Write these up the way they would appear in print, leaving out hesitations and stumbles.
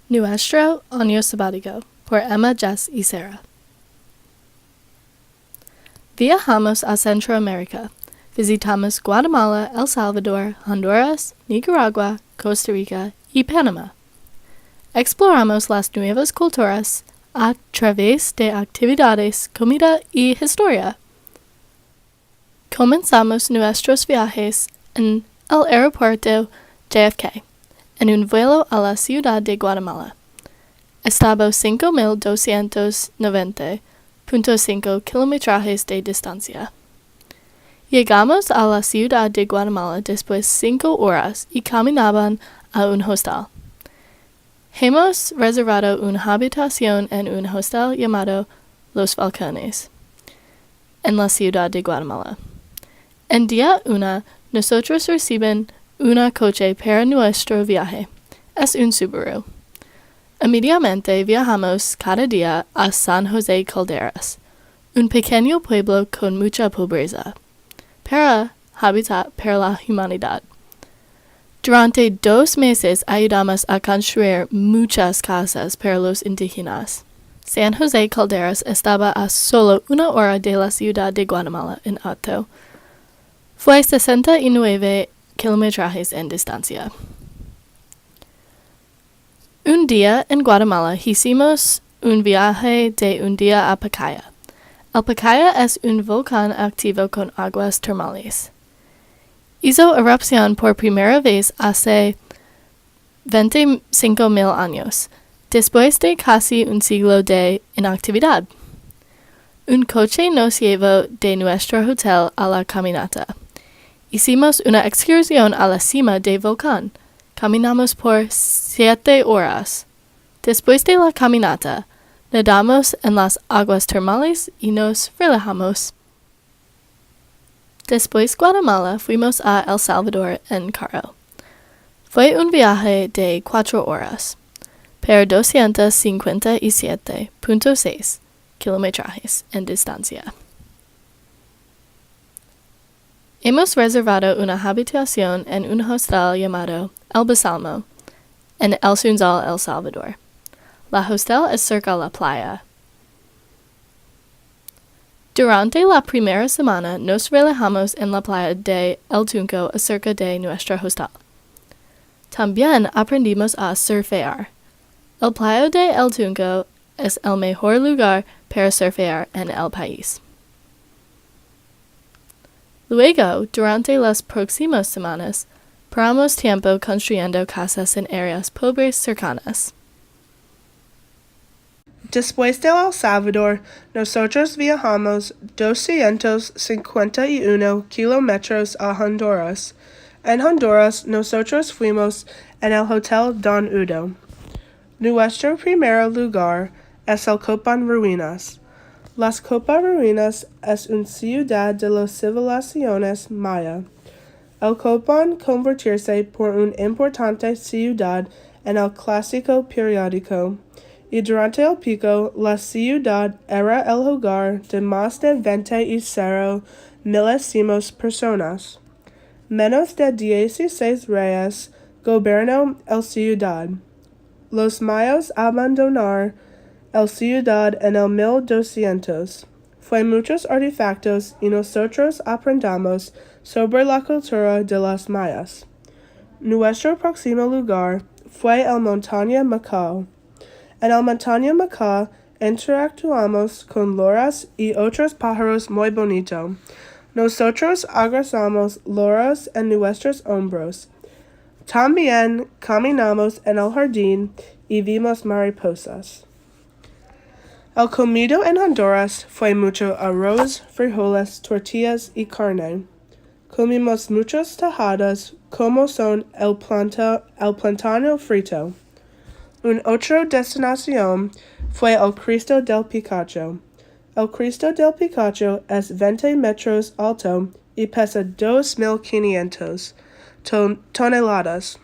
Nuestro Ano Sabatico, por Emma, Jess y Sarah. Viajamos a Centroamérica. Visitamos Guatemala, El Salvador, Honduras, Nicaragua, Costa Rica y Panamá. Exploramos las nuevas culturas a través de actividades, comida y historia. Comenzamos nuestros viajes en el aeropuerto JFK, en un vuelo a la ciudad de Guatemala. Estaba 5.290.5 kilometrajes de distancia. Llegamos a la ciudad de Guatemala después 5 horas y caminaban a un hostal. Hemos reservado una habitación en un hostal llamado Los Balcones, en la ciudad de Guatemala. En día 1, nosotros reciben un coche para nuestro viaje. Es un Subaru. Inmediatamente viajamos cada día a San José Calderas, un pequeño pueblo con mucha pobreza, para Habitat para la Humanidad. Durante 2 meses ayudamos a construir muchas casas para los indígenas. San José Calderas estaba a solo 1 hora de la ciudad de Guatemala en auto. Fue 69 kilometrajes en distancia. Un día en Guatemala hicimos un viaje de un día a Pacaya. El Pacaya es un volcán activo con aguas termales. Hizo erupción por primera vez hace 25,000 años, después de casi un siglo de inactividad. Un coche nos llevó de nuestro hotel a la caminata. Hicimos una excursión a la cima del volcán. Caminamos por 7 horas. Después de la caminata, nadamos en las aguas termales y nos relajamos. Después Guatemala fuimos a El Salvador en carro. Fue un viaje de 4 horas, pero 257.6 kilometrajes en distancia. Hemos reservado una habitación en un hostal llamado El Basalmo, en El Sunzal, El Salvador. La hostal es cerca de la playa. Durante la primera semana nos relajamos en la playa de El Tunco acerca de nuestro hostal. También aprendimos a surfear. El playa de El Tunco es el mejor lugar para surfear en el país. Luego, durante las próximas semanas, pasamos tiempo construyendo casas en áreas pobres cercanas. Después de El Salvador, nosotros viajamos 251 kilómetros a Honduras. En Honduras, nosotros fuimos en el Hotel Don Udo. Nuestro primer lugar es el Copan Ruinas. Las Copan Ruinas es una ciudad de las civilizaciones maya. El Copan convertirse por una importante ciudad en el clásico periódico, y durante el pico, la ciudad era el hogar de más de 20,000 personas. Menos de 16 reyes gobernó el ciudad. Los mayas abandonaron el ciudad en el 1200. Fue muchos artefactos y nosotros aprendamos sobre la cultura de los mayas. Nuestro próximo lugar fue el Montaña Macao. En el Montaña Macao interactuamos con loras y otros pájaros muy bonitos. Nosotros abrazamos loras en nuestros hombros. También caminamos en el jardín y vimos mariposas. El comido en Honduras fue mucho arroz, frijoles, tortillas y carne. Comimos muchas tajadas como son el plátano frito. Una otra destinación fue el Cristo del Picacho. El Cristo del Picacho es 20 metros alto y pesa 2,500 toneladas.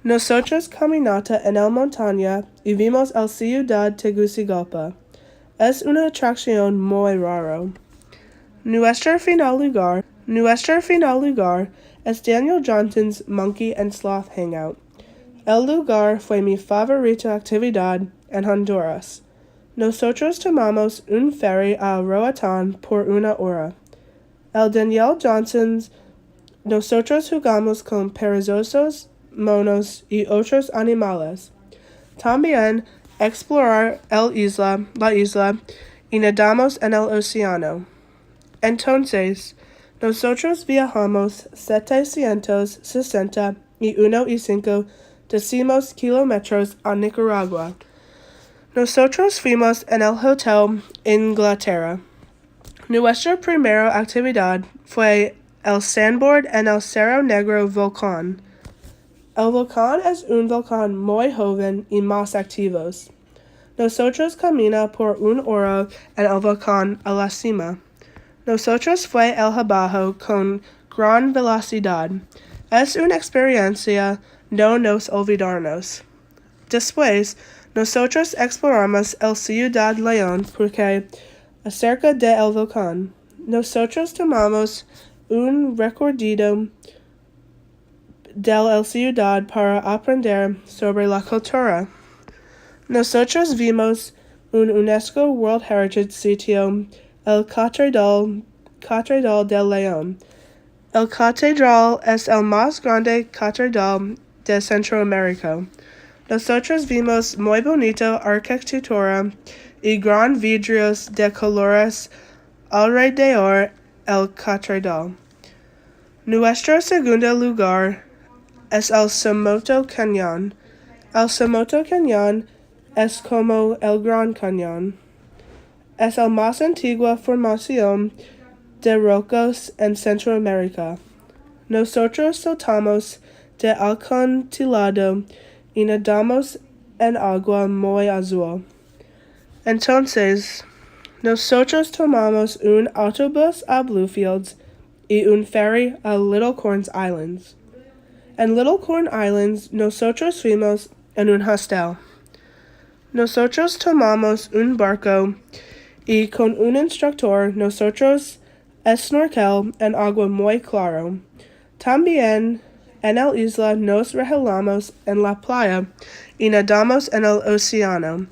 Nosotros caminamos en la montaña y vimos la ciudad de Tegucigalpa. Es una atracción muy rara. Nuestro final lugar es Daniel Johnson's Monkey and Sloth Hangout. El lugar fue mi favorita actividad en Honduras. Nosotros tomamos un ferry a Roatán por una hora. El Daniel Johnson's nosotros jugamos con perezosos, monos y otros animales. También explorar la isla y nadamos en el océano. Entonces, nosotros viajamos 761.5 kilómetros a Nicaragua. Nosotros fuimos en el Hotel Inglaterra. Nuestra primera actividad fue el sandboard en el Cerro Negro volcán. El volcán es un volcán muy joven y más activo. Nosotros caminamos por una hora en el volcán a la cima. Nosotros fue el abajo con gran velocidad. Es una experiencia no nos olvidarnos. Después, nosotros exploramos el Ciudad León porque acerca del volcán. Nosotros tomamos un recorrido de la ciudad para aprender sobre la cultura. Nosotros vimos un UNESCO World Heritage Sitio, el Catedral del León. El catedral es el más grande catedral de Centroamérica. Nosotros vimos muy bonita arquitectura y gran vidrios de colores alrededor el catedral. Nuestro segundo lugar es el Somoto Cañón. El Somoto Cañón es como el Gran Cañón. Es la más antigua formación de rocas en Centroamérica. Nosotros saltamos de acantilado y nadamos en agua muy azul. Entonces, nosotros tomamos un autobús a Bluefields y un ferry a Little Corns Islands. En Little Corn Islands, nosotros fuimos en un hostel. Nosotros tomamos un barco y con un instructor nosotros snorkel en agua muy claro. También en la isla nos relajamos en la playa y nadamos en el océano.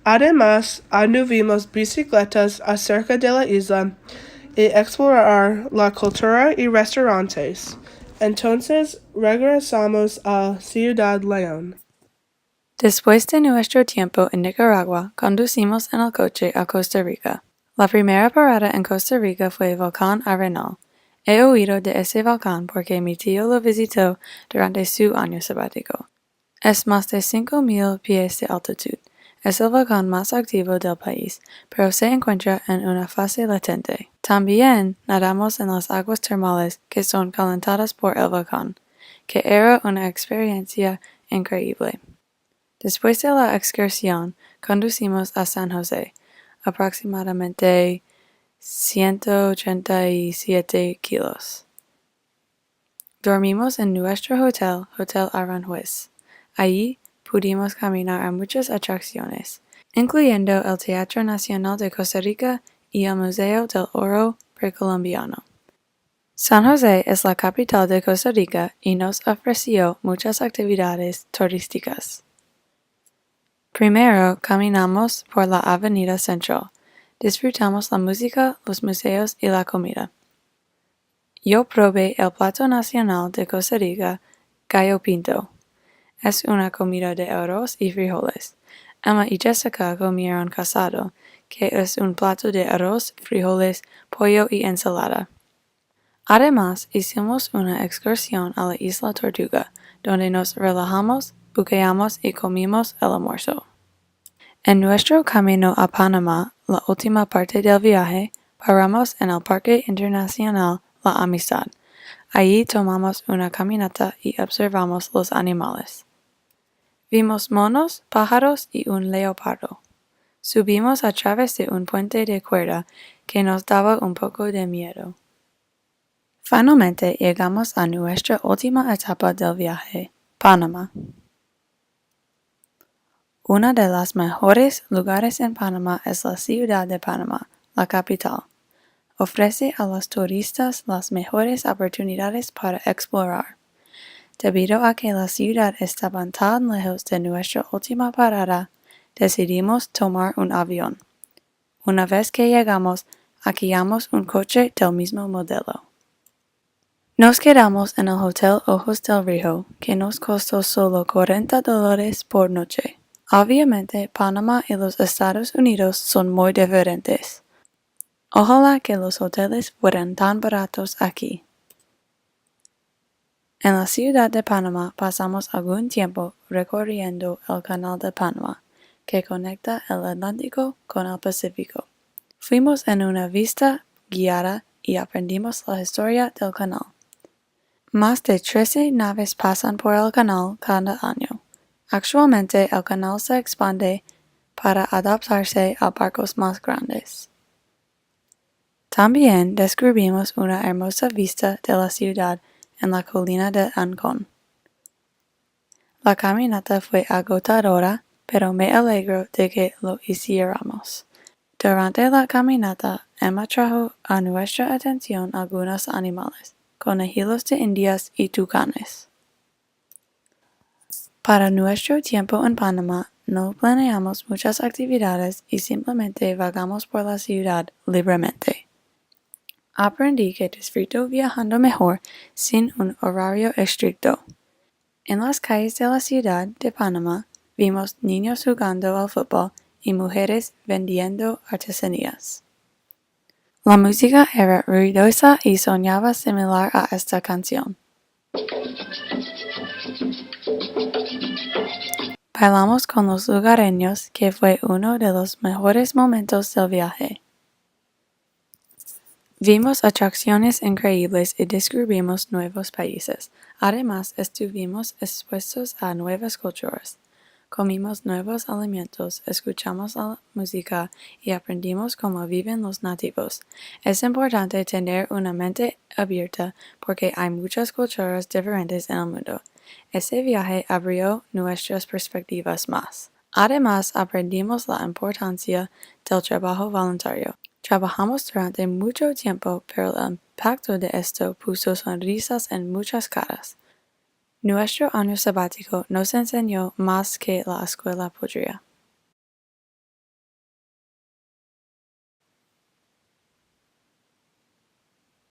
Además, anduvimos bicicletas acerca de la isla y explorar la cultura y restaurantes. Entonces regresamos a Ciudad León. Después de nuestro tiempo en Nicaragua, conducimos en el coche a Costa Rica. La primera parada en Costa Rica fue el volcán Arenal. He oído de ese volcán porque mi tío lo visitó durante su año sabático. Es más de 5,000 pies de altitud. Es el volcán más activo del país, pero se encuentra en una fase latente. También nadamos en las aguas termales que son calentadas por el volcán, que era una experiencia increíble. Después de la excursión, conducimos a San José, aproximadamente 187 kilos. Dormimos en nuestro hotel, Hotel Aranjuez. Allí pudimos caminar a muchas atracciones, incluyendo el Teatro Nacional de Costa Rica y el Museo del Oro Precolombiano. San José es la capital de Costa Rica y nos ofreció muchas actividades turísticas. Primero, caminamos por la Avenida Central. Disfrutamos la música, los museos y la comida. Yo probé el plato nacional de Costa Rica, gallo pinto. Es una comida de arroz y frijoles. Emma y Jessica comieron casado, que es un plato de arroz, frijoles, pollo y ensalada. Además, hicimos una excursión a la Isla Tortuga, donde nos relajamos, buceamos y comimos el almuerzo. En nuestro camino a Panamá, la última parte del viaje, paramos en el Parque Internacional La Amistad. Allí tomamos una caminata y observamos los animales. Vimos monos, pájaros y un leopardo. Subimos a través de un puente de cuerda que nos daba un poco de miedo. Finalmente llegamos a nuestra última etapa del viaje, Panamá. Uno de los mejores lugares en Panamá es la ciudad de Panamá, la capital. Ofrece a los turistas las mejores oportunidades para explorar. Debido a que la ciudad estaba tan lejos de nuestra última parada, decidimos tomar un avión. Una vez que llegamos, alquilamos un coche del mismo modelo. Nos quedamos en el Hotel Ojos del Río, que nos costó solo $40 por noche. Obviamente, Panamá y los Estados Unidos son muy diferentes. Ojalá que los hoteles fueran tan baratos aquí. En la ciudad de Panamá pasamos algún tiempo recorriendo el Canal de Panamá, que conecta el Atlántico con el Pacífico. Fuimos en una visita guiada y aprendimos la historia del canal. Más de 13 naves pasan por el canal cada año. Actualmente el canal se expande para adaptarse a barcos más grandes. También descubrimos una hermosa vista de la ciudad en la colina de Ancón. La caminata fue agotadora, pero me alegro de que lo hiciéramos. Durante la caminata, Emma trajo a nuestra atención algunos animales, conejillos de indias y tucanes. Para nuestro tiempo en Panamá, no planeamos muchas actividades y simplemente vagamos por la ciudad libremente. Aprendí que disfruto viajando mejor sin un horario estricto. En las calles de la ciudad de Panamá vimos niños jugando al fútbol y mujeres vendiendo artesanías. La música era ruidosa y sonaba similar a esta canción. Bailamos con los lugareños, que fue uno de los mejores momentos del viaje. Vimos atracciones increíbles y descubrimos nuevos países. Además, estuvimos expuestos a nuevas culturas. Comimos nuevos alimentos, escuchamos la música y aprendimos cómo viven los nativos. Es importante tener una mente abierta porque hay muchas culturas diferentes en el mundo. Ese viaje abrió nuestras perspectivas más. Además, aprendimos la importancia del trabajo voluntario. Trabajamos durante mucho tiempo, pero el impacto de esto puso sonrisas en muchas caras. Nuestro año sabático nos enseñó más que la escuela podría.